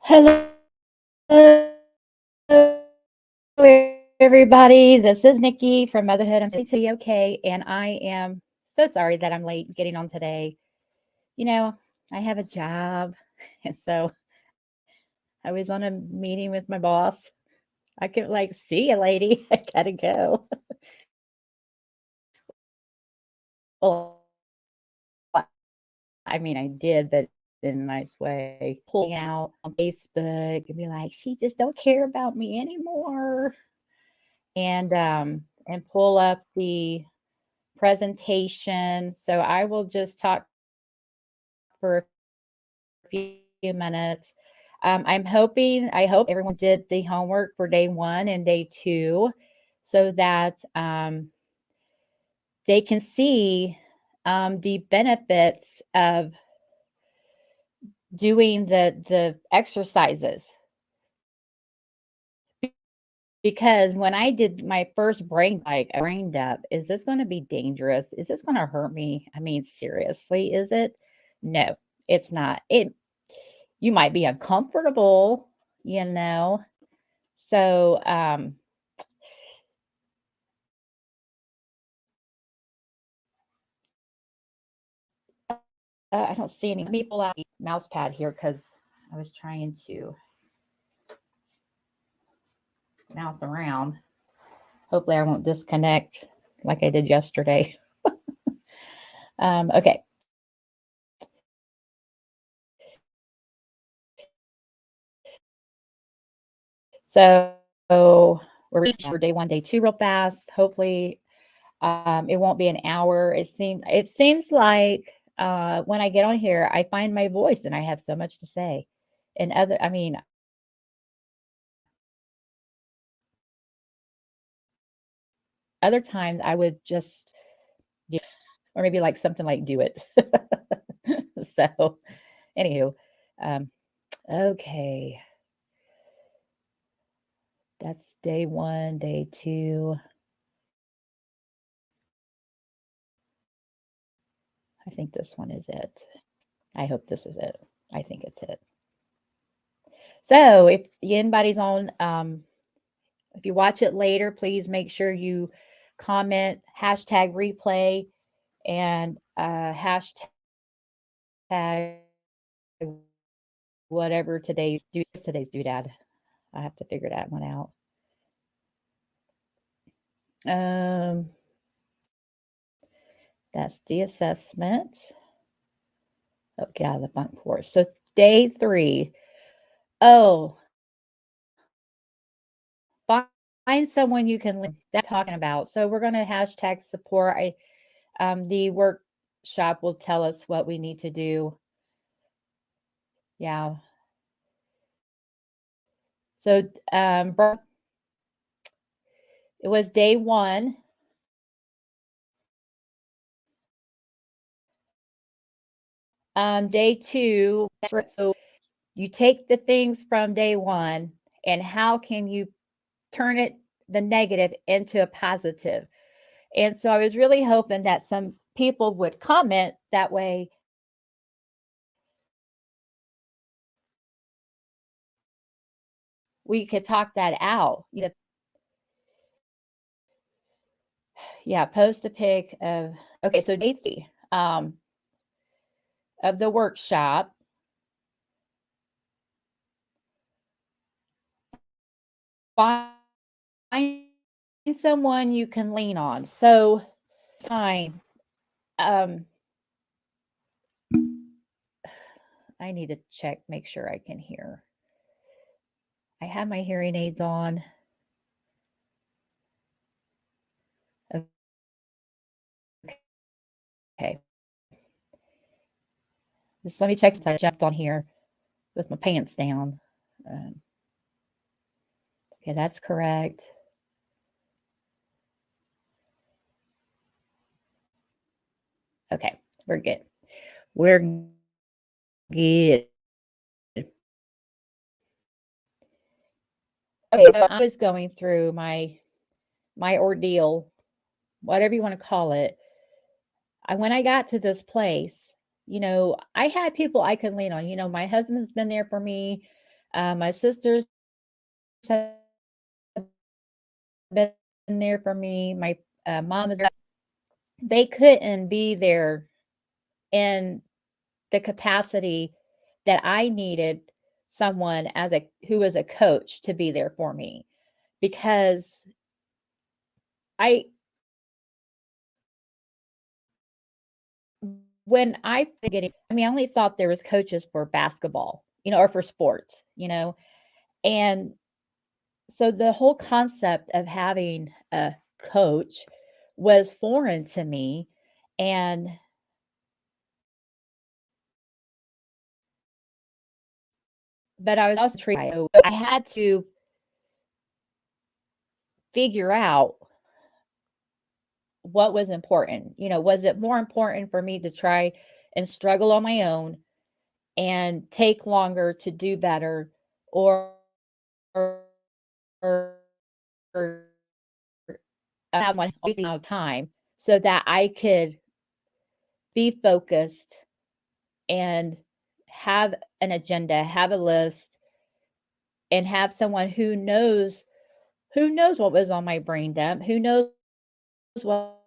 Hello, everybody. This is Nikki from Motherhood and to Be Okay, and I am so sorry that I'm late getting on today. I have a job, and so I was on a meeting with my boss. I could see you, lady. I gotta go. Well, I mean, I did, but in a nice way. Pulling out on Facebook and be like, she just don't care about me anymore, and pull up the presentation. So I will just talk for a few minutes. I hope everyone did the homework for day 1 and day 2 so that they can see the benefits of doing the exercises. Because when I did my first brain bike, I brained up, is this going to be dangerous? Is this going to hurt me? I mean, seriously, is it? No, it's not. You might be uncomfortable, you know. So I don't see any. Let me pull out the mouse pad here because I was trying to mouse around. Hopefully, I won't disconnect like I did yesterday. Okay. So we're reaching for day 1, day 2 real fast. Hopefully, it won't be an hour. It seems like when I get on here, I find my voice and I have so much to say. And I mean, other times I would just, yeah, or maybe like something like do it. So, anywho, um, okay, that's day 1, day 2. I think this one is it. I hope this is it. I think it's it. So, if anybody's on, if you watch it later, please make sure you comment hashtag replay and hashtag whatever today's doodad. I have to figure that one out. Um, that's the assessment. Oh, get out of the bunk course. So day 3. Oh, find someone you can link. That's talking about. So we're going to hashtag support. The workshop will tell us what we need to do. Yeah. So it was day 1. Day 2. So you take the things from day 1 and how can you turn the negative into a positive? And so I was really hoping that some people would comment that way. We could talk that out. Yeah, post a pic of, okay, so day 3 of the workshop. Find someone you can lean on. So time. I need to check, make sure I can hear. I have my hearing aids on. Okay. Just let me check since I jumped on here with my pants down. Okay, that's correct. Okay, we're good. We're good. Okay, so I was going through my ordeal, whatever you want to call it. When I got to this place, I had people I could lean on. My husband's been there for me. My sisters have been there for me. My mom is there. They couldn't be there in the capacity that I needed someone as a who was a coach to be there for me because I when I getting I mean I only thought there was coaches for basketball, or for sports. And so the whole concept of having a coach was foreign to me. And but I was also treated. I had to figure out what was important. Was it more important for me to try and struggle on my own and take longer to do better, or or, or have my amount of time so that I could be focused and have an agenda, have a list, and have someone who knows what was on my brain dump, who knows what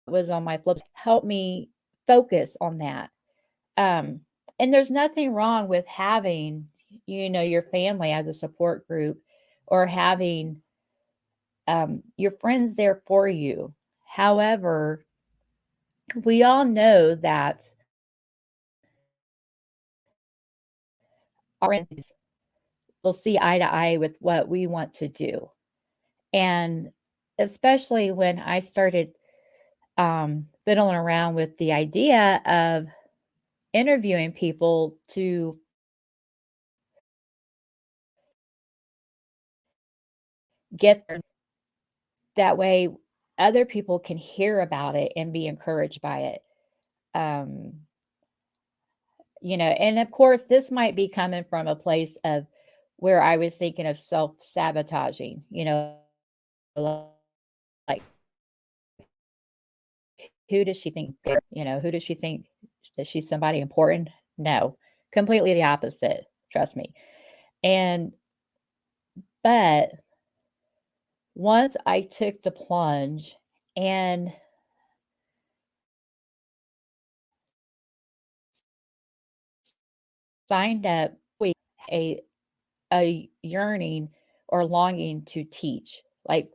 was on my flips, help me focus on that. Um, and there's nothing wrong with having, your family as a support group, or having your friends there for you. However, we all know that our friends will see eye to eye with what we want to do. And especially when I started fiddling around with the idea of interviewing people to get there, that way other people can hear about it and be encouraged by it. Um, and of course, this might be coming from a place of where I was thinking of self sabotaging, like, who does she think, who does she think that she's somebody important? No, completely the opposite. Trust me. And, but once I took the plunge and signed up with a a yearning or longing to teach. Like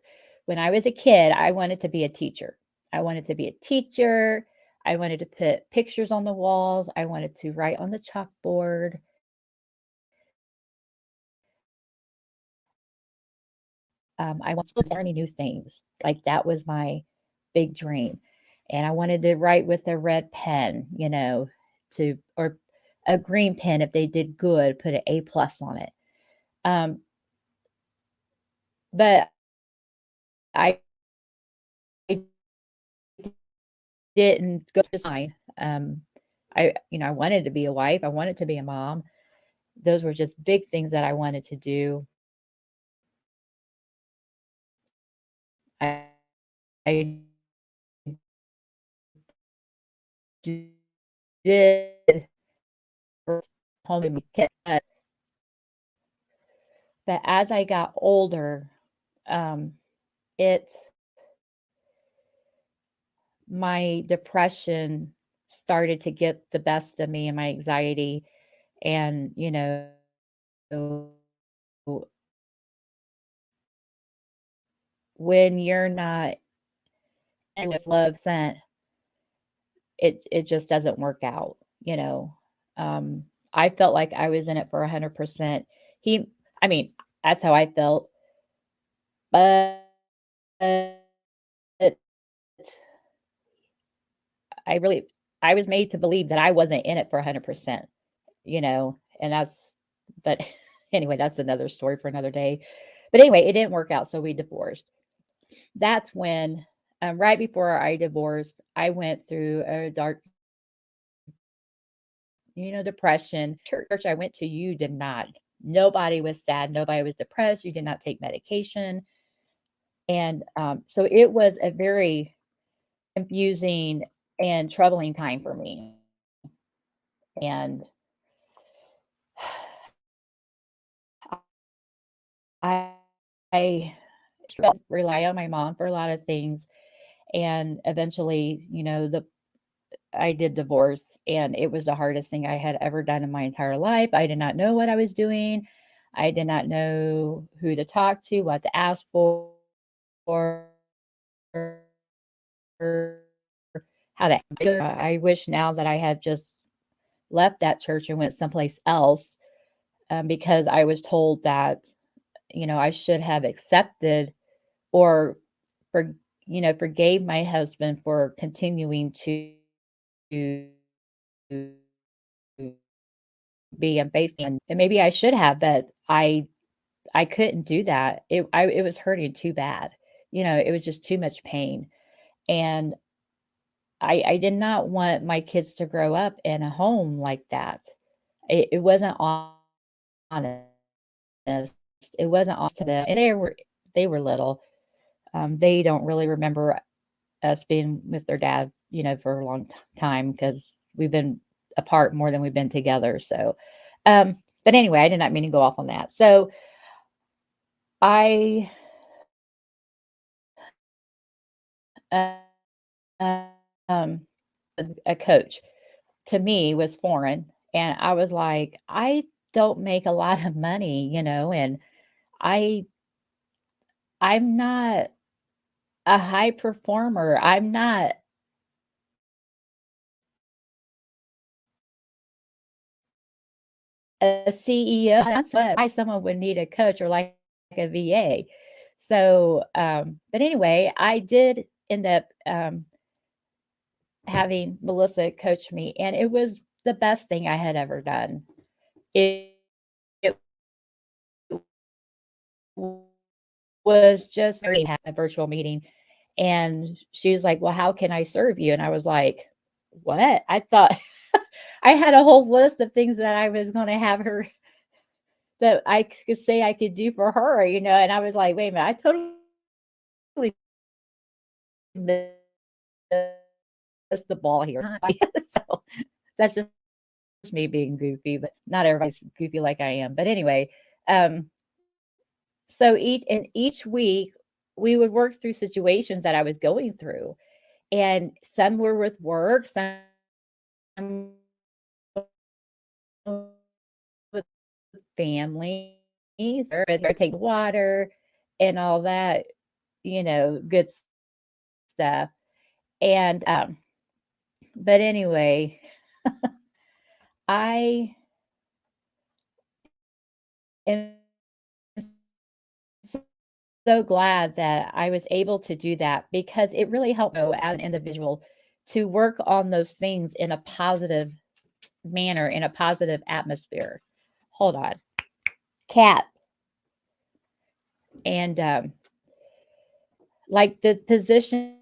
when I was a kid, I wanted to be a teacher. I wanted to be a teacher. I wanted to put pictures on the walls. I wanted to write on the chalkboard. I wanted to learn new things. Like that was my big dream. And I wanted to write with a red pen, or a green pen if they did good, put an A plus on it. Um, but I didn't go to design. I wanted to be a wife. I wanted to be a mom. Those were just big things that I wanted to do. I, I did home in my kid, but as I got older, um, it my depression started to get the best of me and my anxiety, and when you're not in with love sent, it just doesn't work out. Um, I felt like I was in it for 100%. He I mean, that's how I felt, but I really I was made to believe that I wasn't in it for 100%, and but anyway, that's another story for another day. But anyway, it didn't work out, so we divorced. That's when, right before I divorced, I went through a dark, depression. Church I went to, you did not. Nobody was sad. Nobody was depressed. You did not take medication. And so it was a very confusing and troubling time for me. And I rely on my mom for a lot of things, and eventually, I did divorce, and it was the hardest thing I had ever done in my entire life. I did not know what I was doing. I did not know who to talk to, what to ask how to I wish now that I had just left that church and went someplace else, because I was told that, I should have accepted or for forgave my husband for continuing to be unfaithful, and maybe I should have, but I couldn't do that. It was hurting too bad. It was just too much pain, and I did not want my kids to grow up in a home like that. It wasn't honest. It wasn't honest to them, and they were little. They don't really remember us being with their dad, for a long time because we've been apart more than we've been together. So, but anyway, I did not mean to go off on that. So I, uh, um, a coach to me was foreign, and I was like, I don't make a lot of money, and I I'm not a high performer. I'm not a CEO. That's why someone would need a coach or like a VA. So, but anyway, I did end up having Melissa coach me, and it was the best thing I had ever done. It was just we had a virtual meeting, and she was like, "Well, how can I serve you?" And I was like, "What?" I thought I had a whole list of things that I was going to have her that I could say I could do for her, and I was like, "Wait a minute, I totally missed the ball here." So that's just me being goofy, but not everybody's goofy like I am. But anyway, um, so each week we would work through situations that I was going through, and some were with work, some with family, or take water and all that, good stuff. And but anyway, I am so glad that I was able to do that because it really helped me as an individual to work on those things in a positive manner, in a positive atmosphere. Hold on. Cat. And like the position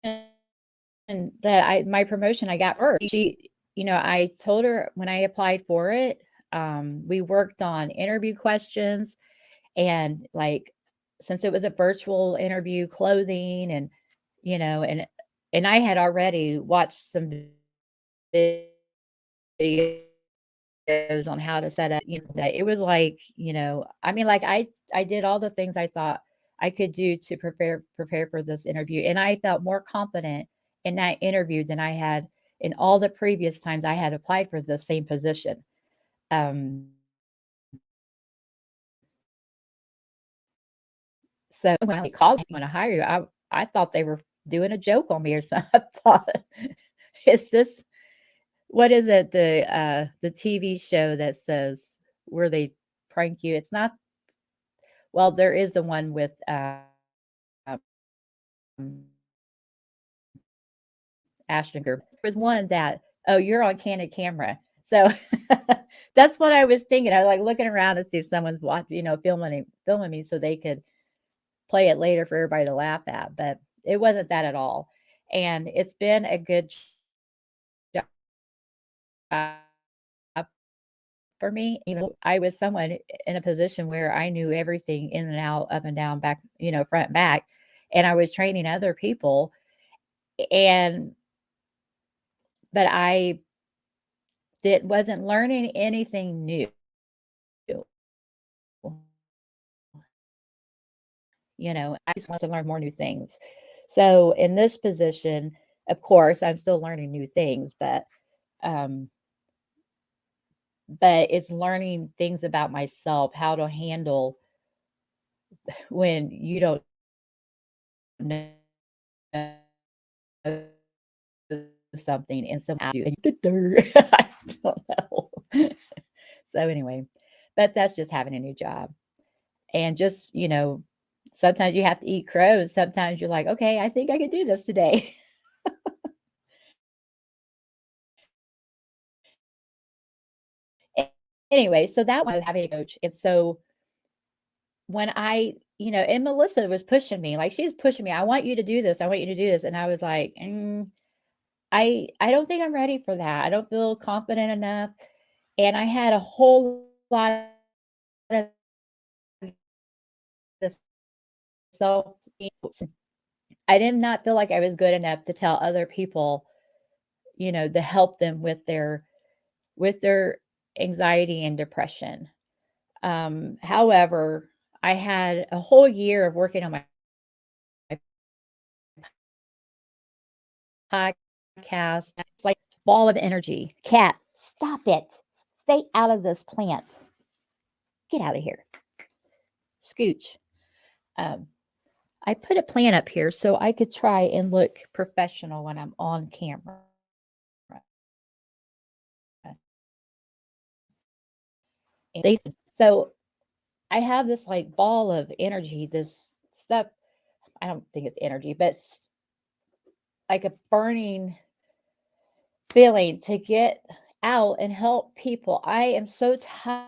that my promotion I got first, I told her when I applied for it, we worked on interview questions and like since it was a virtual interview, clothing and and I had already watched some videos on how to set up, that it was like, I mean, like I did all the things I thought I could do to prepare for this interview, and I felt more confident in that interview than I had in all the previous times I had applied for the same position. Um, so when they called me want to hire you, I thought they were doing a joke on me or something. I thought, is this what is it the TV show that says where they prank you? It's not. Well, there is the one with, Ashton Kutcher. There's one that, "Oh, you're on candid camera." So, that's what I was thinking. I was, like, looking around to see if someone's watching, filming me so they could play it later for everybody to laugh at, but it wasn't that at all. And it's been a good job for me. I was someone in a position where I knew everything in and out, up and down, back, front and back, and I was training other people, and but I did wasn't learning anything new. I just want to learn more new things. So in this position, of course, I'm still learning new things, um, but it's learning things about myself, how to handle when you don't know something and someone asks you and you I don't know. So anyway, but that's just having a new job. And just, sometimes you have to eat crow. Sometimes you're like, okay, I think I can do this today. Anyway, so that was having a coach. And so when and Melissa was pushing me, like she was pushing me, I want you to do this. I want you to do this. And I was like, I don't think I'm ready for that. I don't feel confident enough. And I had a whole lot of this self. I did not feel like I was good enough to tell other people, to help them with their anxiety and depression. However, I had a whole year of working on my podcast. It's like ball of energy. Cat, stop it. Stay out of this plant. Get out of here. Scooch. Um, I put a plant up here so I could try and look professional when I'm on camera. And so I have this like ball of energy, this stuff. I don't think it's energy, but like a burning feeling to get out and help people. I am so tired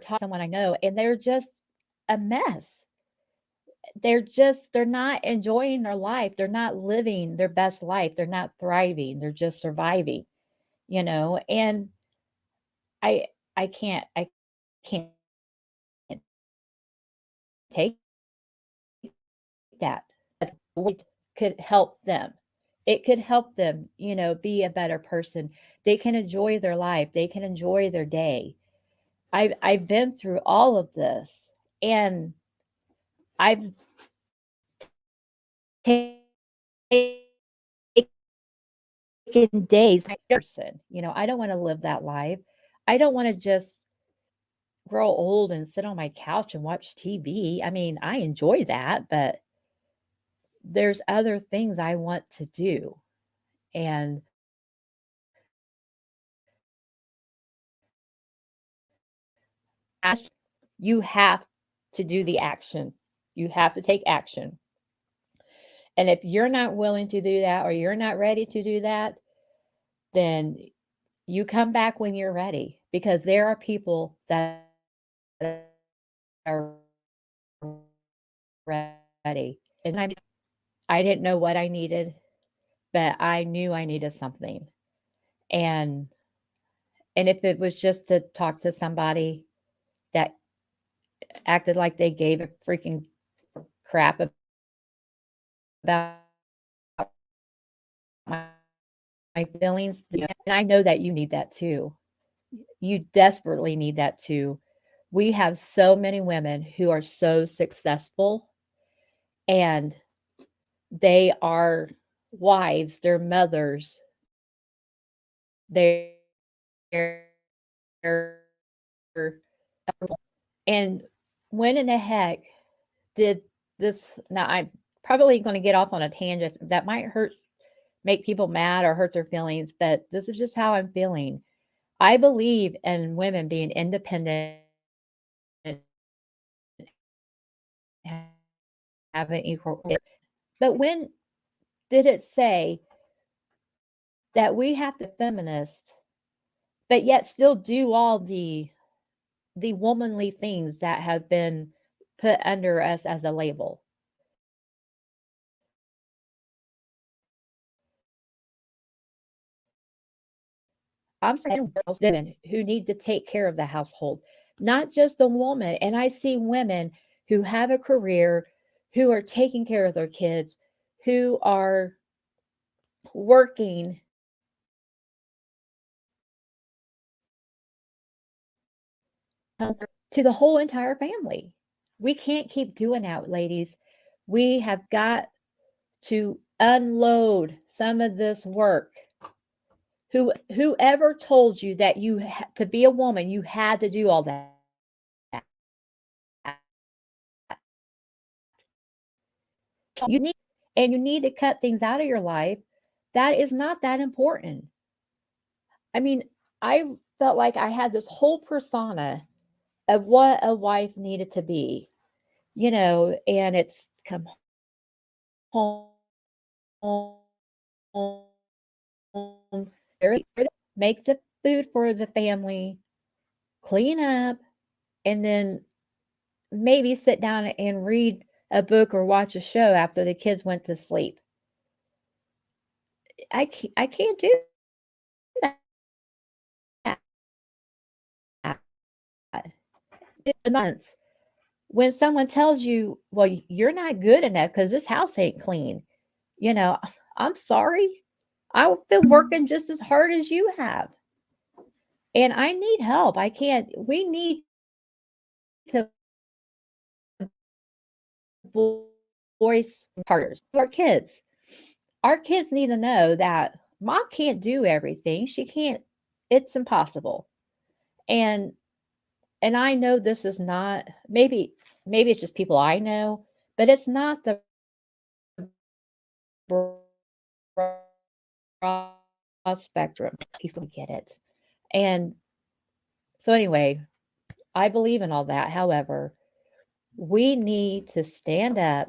talk to someone I know and they're just a mess. They're not enjoying their life. They're not living their best life. They're not thriving. They're just surviving. And I I can't take that. It could help them. It could help them, be a better person. They can enjoy their life. They can enjoy their day. I've been through all of this and I've taken days person. I don't want to live that life. I don't want to just grow old and sit on my couch and watch TV. I mean, I enjoy that, but there's other things I want to do. And you have to do the action. You have to take action. And if you're not willing to do that or you're not ready to do that, then you come back when you're ready because there are people that are ready. And I didn't know what I needed, but I knew I needed something. And and if it was just to talk to somebody that acted like they gave a freaking crap about my, my feelings, and I know that you need that too. You desperately need that too. We have so many women who are so successful and they are wives, they're mothers, they're and when in the heck did this now I'm probably going to get off on a tangent that might make people mad or hurt their feelings, but this is just how I'm feeling. I believe in women being independent and having equal. But when did it say that we have to feminist, but yet still do all the womanly things that have been put under us as a label? I'm saying women who need to take care of the household, not just the woman. And I see women who have a career, who are taking care of their kids, who are working to the whole entire family. We can't keep doing that, ladies. We have got to unload some of this work. Whoever told you that to be a woman, you had to do all that? You need and you need to cut things out of your life that is not that important. I mean, I felt like I had this whole persona of what a wife needed to be, and it's come home, makes the food for the family, clean up, and then maybe sit down and read a book or watch a show after the kids went to sleep. I can't do that. Months when someone tells you, well, you're not good enough because this house ain't clean, you know, I'm sorry. I've been working just as hard as you have. And I need help. I can't, we need to voice partners to our kids. Our kids need to know that mom can't do everything. She can't, it's impossible. And I know this is not maybe it's just people I know, but it's not the broad spectrum. People get it. And so anyway, I believe in all that. However, we need to stand up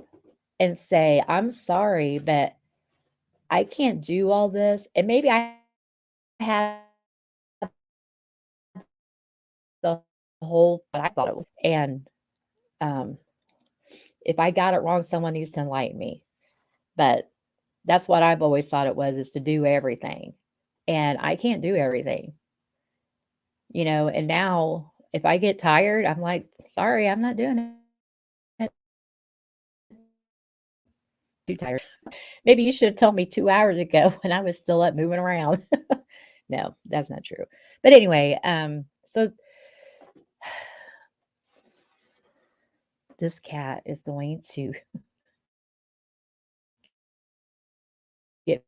and say, I'm sorry, but I can't do all this. And maybe I have the whole what I thought it was. And um, if I got it wrong, someone needs to enlighten me. But that's what I've always thought it was, is to do everything. And I can't do everything, and now if I get tired, I'm like, sorry, I'm not doing it. Too tired. Maybe you should have told me 2 hours ago when I was still up moving around. No, that's not true. But anyway, so this cat is going to get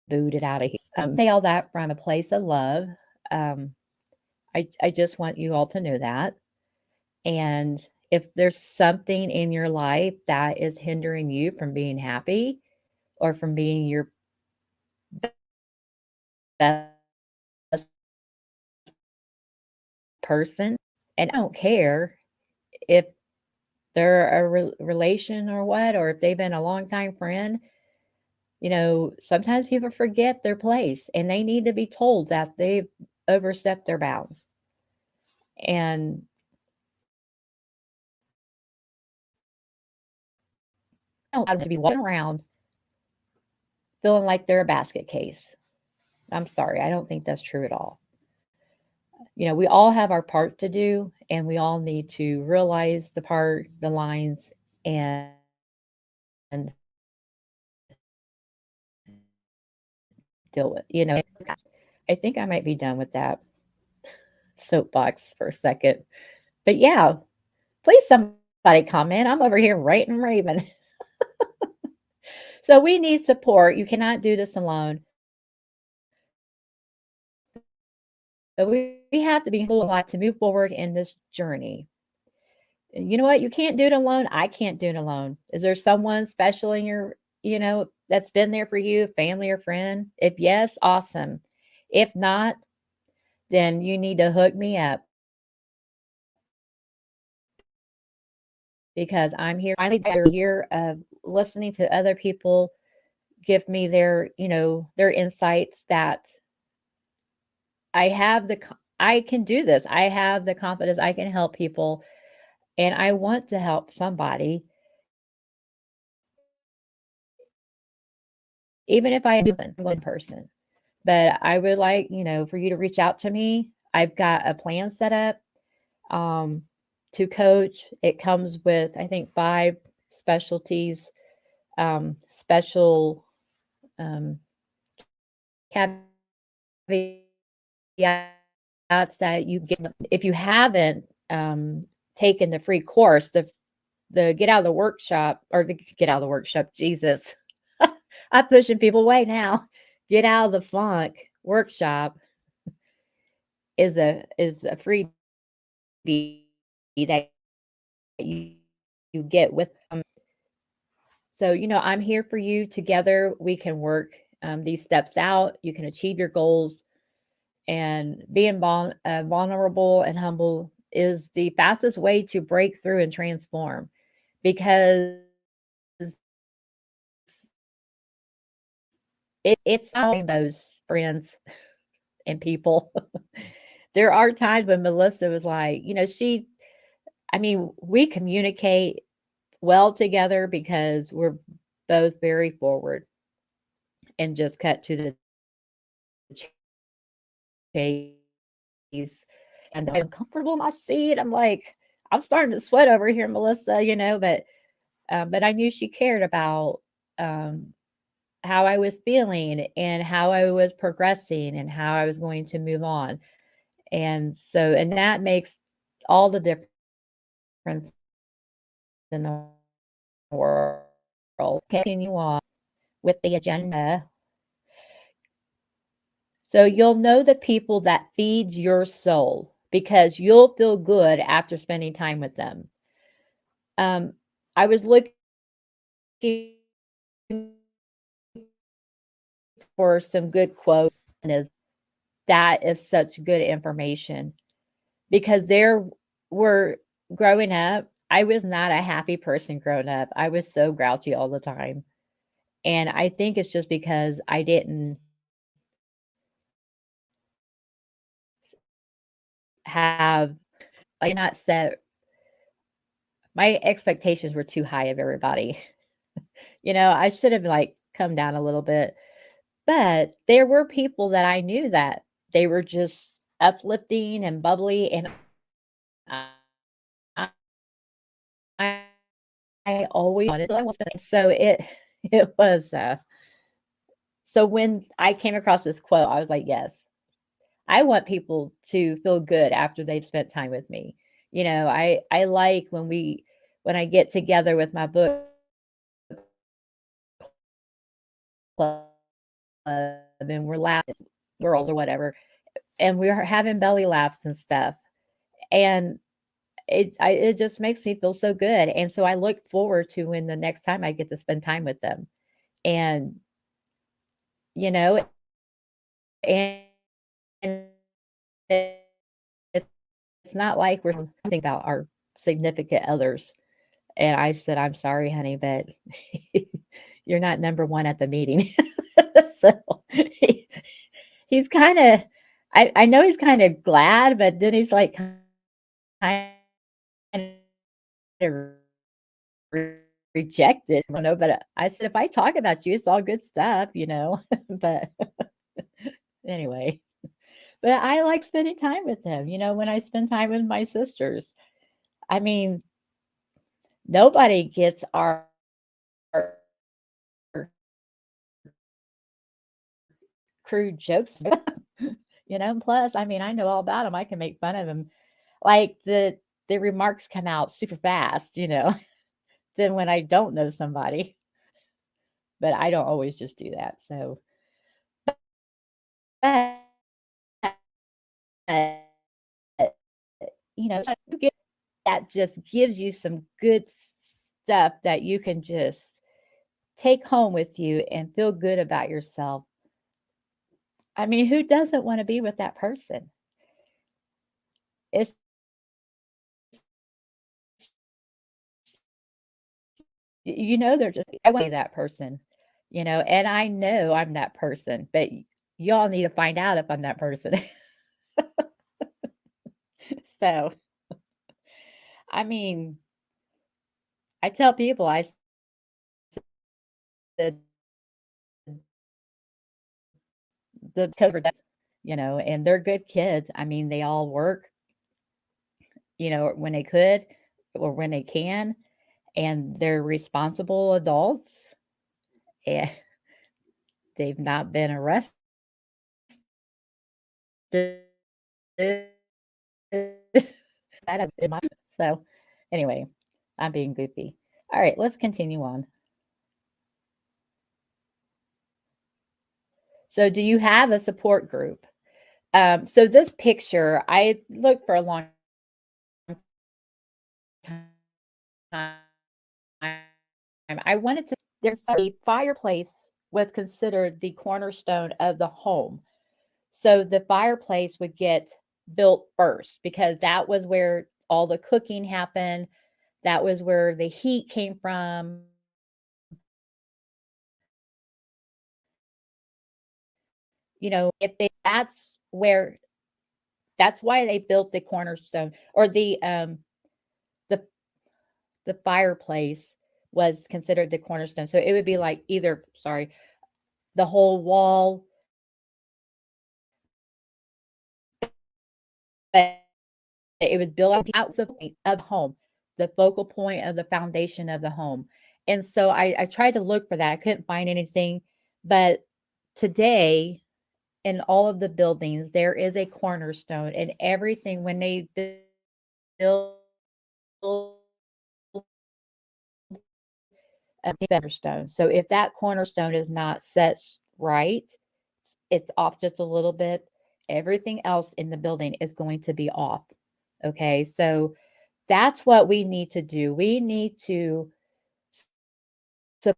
booted out of here. Say all that from a place of love. Um, I just want you all to know that. And if there's something in your life that is hindering you from being happy or from being your best person, and I don't care if they're a relation or what, or if they've been a long time friend, sometimes people forget their place and they need to be told that they've overstepped their bounds. And I don't have to be walking around feeling like they're a basket case. I'm sorry, I don't think that's true at all. We all have our part to do, and we all need to realize the lines, and deal with, I think I might be done with that soapbox for a second. But yeah, please somebody comment. I'm over here writing and raving. So we need support. You cannot do this alone. But we have to be a lot to move forward in this journey. You know what? You can't do it alone. I can't do it alone. Is there someone special in your, that's been there for you, family or friend? If yes, awesome. If not, then you need to hook me up, because I'm here. I need to hear of listening to other people give me their insights, that I can do this. I have the confidence. I can help people, and I want to help somebody, even if I am one person. But I would like, for you to reach out to me. I've got a plan set up um, to coach. It comes with, I think, 5 specialties, special um, caveats that you get if you haven't taken the free course, the get out of the workshop or the get out of the workshop, Jesus. I'm pushing people away now. Get out of the funk workshop is a freebie that you get with so I'm here for you. Together we can work these steps out. You can achieve your goals, and being vulnerable and humble is the fastest way to break through and transform because it's not rainbows, friends and people. There are times when Melissa was like, I mean, we communicate well together because we're both very forward and just cut to the chase. And I'm comfortable in my seat. I'm like, I'm starting to sweat over here, Melissa, but I knew she cared about um, how I was feeling and how I was progressing and how I was going to move on. And that makes all the difference in the world. Continue on with the agenda. So you'll know the people that feed your soul because you'll feel good after spending time with them. I was looking for some good quotes, and that is such good information because there were growing up, I was not a happy person growing up. I was so grouchy all the time. And I think it's just because I didn't have I not set my expectations were too high of everybody. I should have like come down a little bit. But there were people that I knew that they were just uplifting and bubbly and I I I always wanted so it it was so when I came across this quote, I was like, yes, I want people to feel good after they've spent time with me. I like when I get together with my book club and we're laughing, girls or whatever, and we're having belly laughs and stuff. And it just makes me feel so good. And so I look forward to when the next time I get to spend time with them. And you know, and it, it's not like we're thinking about our significant others. And I said, I'm sorry, honey, but you're not number one at the meeting. So he's kind of, I know he's kind of glad, but then he's like kind of rejected. I don't know, but I said, if I talk about you, it's all good stuff. But anyway, but I like spending time with him. When I spend time with my sisters, I mean, nobody gets our crude jokes. And plus, I mean, I know all about him. I can make fun of him. Like the remarks come out super fast, than when I don't know somebody. But I don't always just do that. So, but, you get that just gives you some good stuff that you can just take home with you and feel good about yourself. I mean, who doesn't want to be with that person? It's they're just I want to be that person, and I know I'm that person, but y'all need to find out if I'm that person. So, I mean, I tell people I said the cover and they're good kids. I mean, they all work, when they could or when they can, and they're responsible adults and they've not been arrested that in my so anyway, I'm being goofy. All right, let's continue on. So do you have a support group? So this picture, I looked for a long time. I wanted to there's a fireplace was considered the cornerstone of the home. So the fireplace would get built first because that was where all the cooking happened. That was where the heat came from. If they that's why they built the cornerstone or the the fireplace was considered the cornerstone. So it would be like either sorry, the whole wall, but it was built out the point of home, the focal point of the foundation of the home. And so I tried to look for that. I couldn't find anything. But today, in all of the buildings, there is a cornerstone and everything when they build a cornerstone. So if that cornerstone is not set right, it's off just a little bit, everything else in the building is going to be off. Okay. So that's what we need to do. We need to support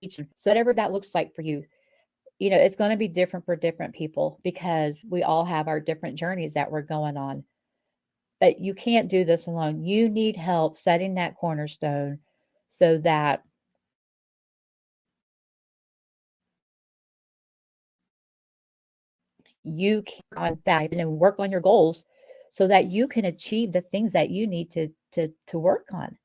each so whatever that looks like for you. It's going to be different for different people because we all have our different journeys that we're going on. But you can't do this alone. You need help setting that cornerstone so that you can on that and work on your goals so that you can achieve the things that you need to work on.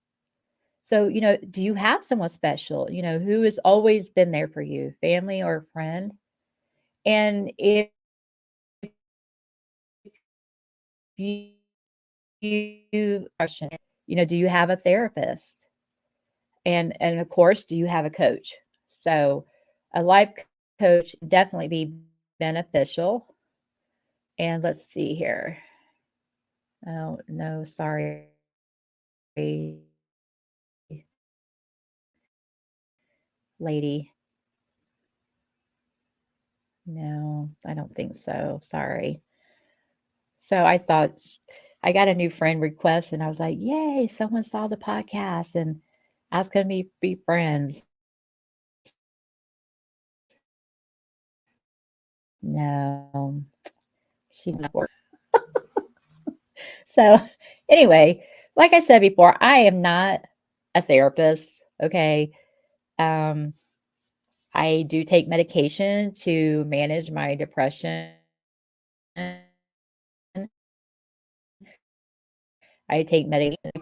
So, do you have someone special, who has always been there for you, family or friend? And if you question, do you have a therapist? And of course, do you have a coach? So, a life coach definitely be beneficial. And let's see here. Oh, no, sorry. Lady. No, I don't think so. Sorry. So I thought I got a new friend request and I was like, yay, someone saw the podcast and asking me to be friends. No, she not work. So anyway, like I said before, I am not a therapist. Okay. Um, I do take medication to manage my depression. I take medication. I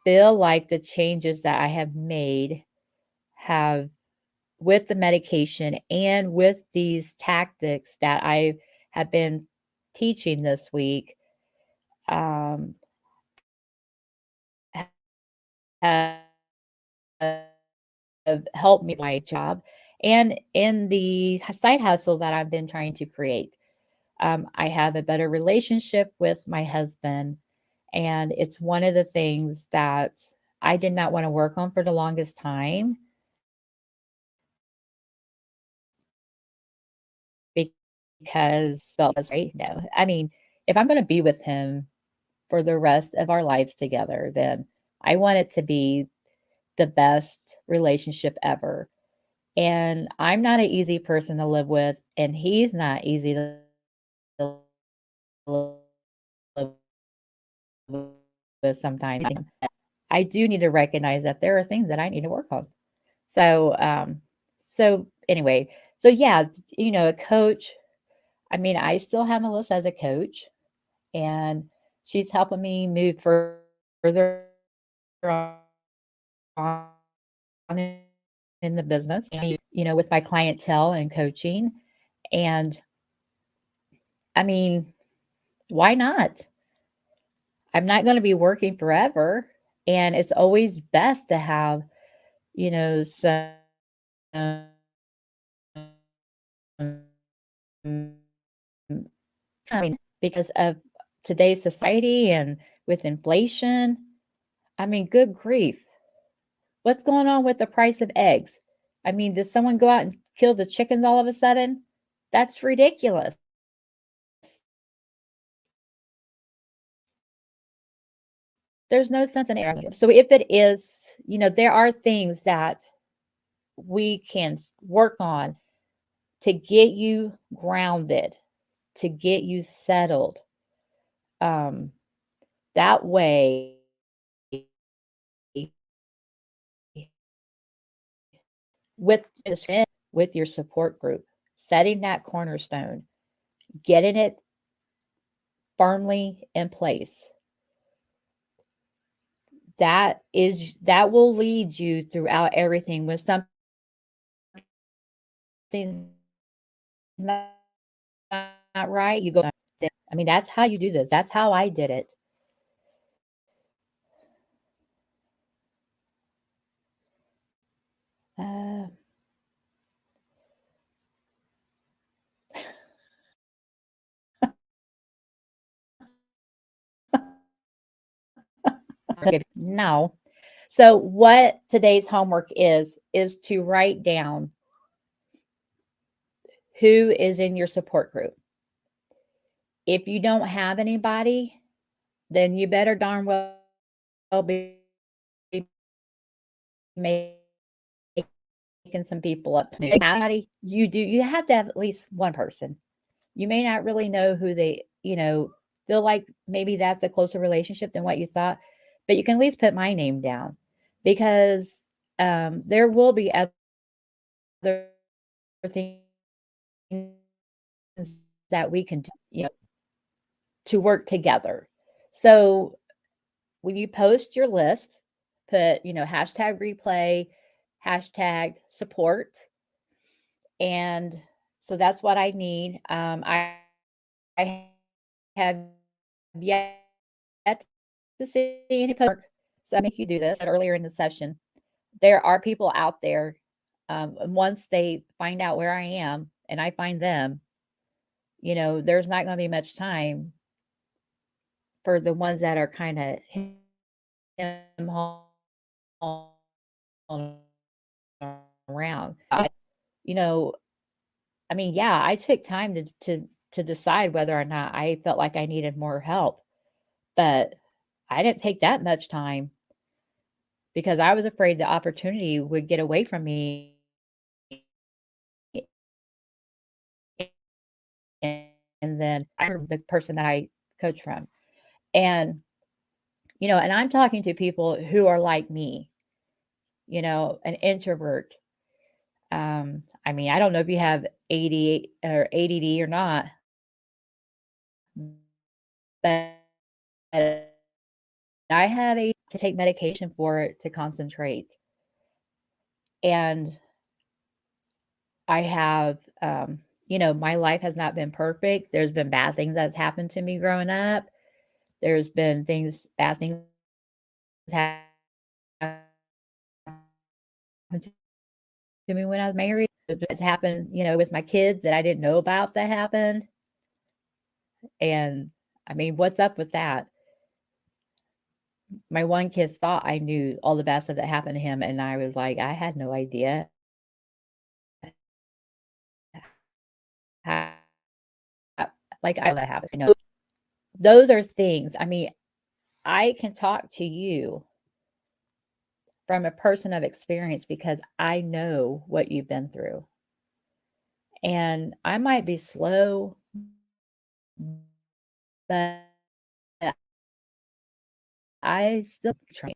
feel like the changes that I have made have with the medication and with these tactics that I have been teaching this week, um, have helped me my job and in the side hustle that I've been trying to create. I have a better relationship with my husband, and it's one of the things that I did not want to work on for the longest time because felt as right. No, I mean, if I'm going to be with him for the rest of our lives together, then I want it to be the best relationship ever. And I'm not an easy person to live with, and he's not easy to live with sometimes. I do need to recognize that there are things that I need to work on. So, so anyway, so yeah, a coach. I mean, I still have Melissa as a coach, and she's helping me move further on in the business, with my clientele and coaching. And I mean, why not? I'm not going to be working forever. And it's always best to have, some I mean, because of today's society and with inflation, I mean, good grief. What's going on with the price of eggs? I mean, did someone go out and kill the chickens all of a sudden? That's ridiculous. There's no sense in it. So if it is, there are things that we can work on to get you grounded, to get you settled. Um, that way, with with your support group, setting that cornerstone, getting it firmly in place. That will lead you throughout everything. When something's not right, you go. I mean, that's how you do this. That's how I did it. Uh, no. So what today's homework is to write down who is in your support group. If you don't have anybody, then you better darn well be making some people up. You have to have at least one person. You may not really know who they, feel like maybe that's a closer relationship than what you thought, but you can at least put my name down because there will be other things that we can do, to work together. So when you post your list, put, hashtag replay, hashtag support. And so that's what I need. I have yet to see any post. So I make you do this earlier in the session. There are people out there. Once they find out where I am and I find them, there's not going to be much time for the ones that are kind of him around. You know, I mean, yeah, I took time to decide whether or not I felt like I needed more help, but I didn't take that much time because I was afraid the opportunity would get away from me. And then I remember the person that I coach from. And, and I'm talking to people who are like me, an introvert. I mean, I don't know if you have ADD or not, but I have to take medication for it to concentrate. And I have, my life has not been perfect. There's been bad things that's happened to me growing up. There's been bad things happened to me when I was married. It's happened, with my kids that I didn't know about that happened. And I mean, what's up with that? My one kid thought I knew all the bad stuff that happened to him, and I was like, I had no idea. How, like I that happened, Those are things. I mean, I can talk to you from a person of experience because I know what you've been through. And I might be slow, but I still try.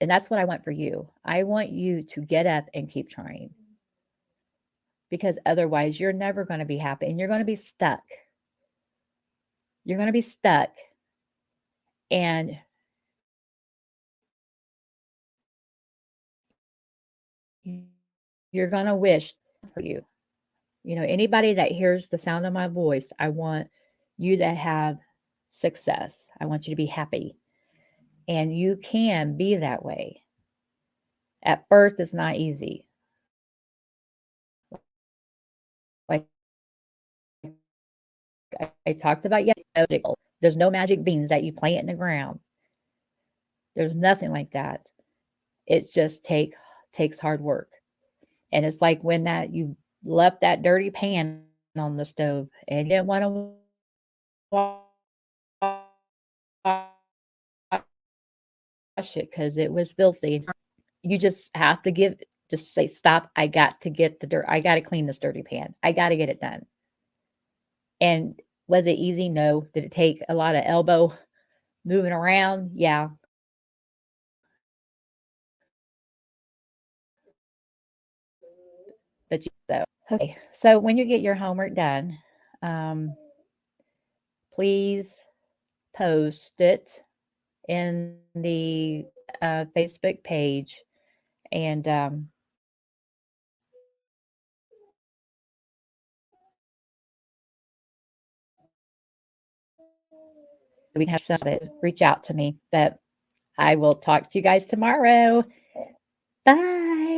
And that's what I want for you. I want you to get up and keep trying because otherwise you're never going to be happy and you're going to be stuck. You're going to be stuck and you're going to wish for you. Anybody that hears the sound of my voice, I want you to have success. I want you to be happy. And you can be that way. At first, it's not easy. Like I talked about yesterday. There's no magic beans that you plant in the ground. There's nothing like that. It just takes hard work. And it's like when that you left that dirty pan on the stove and you didn't want to wash it because it was filthy. You just have to just say, stop. I got to get the dirt. I got to clean this dirty pan. I got to get it done. And was it easy? No. Did it take a lot of elbow moving around? Yeah. But okay. So when you get your homework done, please post it in the Facebook page, and we can have some of it. Reach out to me. But I will talk to you guys tomorrow. Bye.